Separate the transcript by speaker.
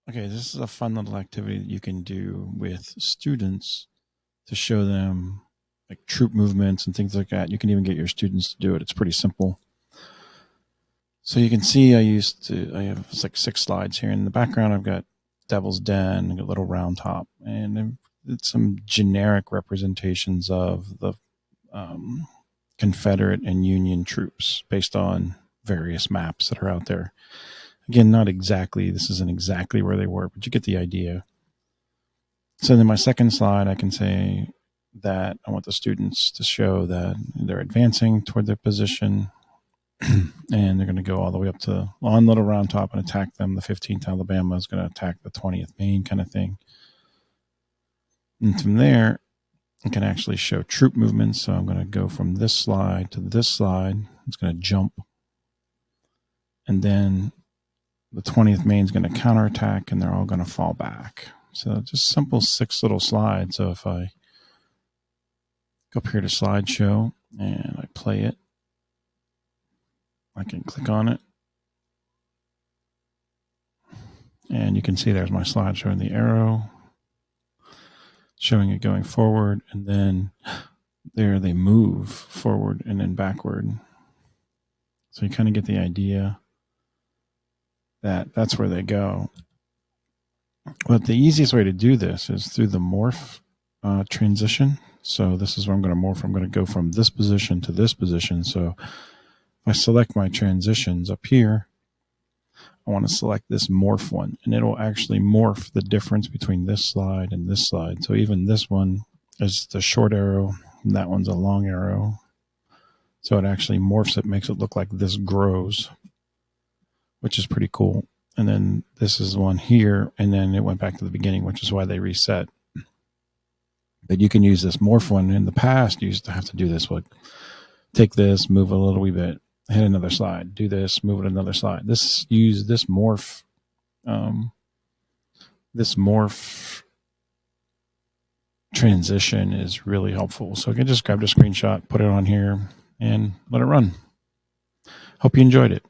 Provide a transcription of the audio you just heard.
Speaker 1: Okay, this is a fun little activity that you can do with students to show them like troop movements and things like that. You can even get your students to do it. It's pretty simple. So you can see I have like 6 slides here. In the background, I've got Devil's Den, a little round top, and it's some generic representations of the Confederate and Union troops based on various maps that are out there. Again, this isn't exactly where they were, but you get the idea. So then my second slide, I can say that I want the students to show that they're advancing toward their position and they're going to go all the way up to on Little Round Top and attack them. The 15th Alabama is going to attack the 20th Maine kind of thing. And from there, I can actually show troop movements. So I'm going to go from this slide to this slide. It's going to jump. And then the 20th Maine is going to counterattack and they're all going to fall back. So just simple 6 little slides. So if I go up here to slideshow and I play it, I can click on it. And you can see there's my slide showing the arrow, showing it going forward. And then there they move forward and then backward. So you kind of get the idea that that's where they go. But the easiest way to do this is through the morph transition. So this is where I'm going to morph. I'm going to go from this position to this position. So if I select my transitions up here, I want to select this morph one, and it'll actually morph the difference between this slide and this slide. So even this one is the short arrow, and that one's a long arrow. So it actually morphs it, makes it look like this grows, which is pretty cool. And then this is one here, and then it went back to the beginning, which is why they reset. But you can use this morph one. In the past, you used to have to do this, like take this, move a little wee bit, hit another slide, do this, move it another slide. This morph transition is really helpful. So I can just grab a screenshot, put it on here, and let it run. Hope you enjoyed it.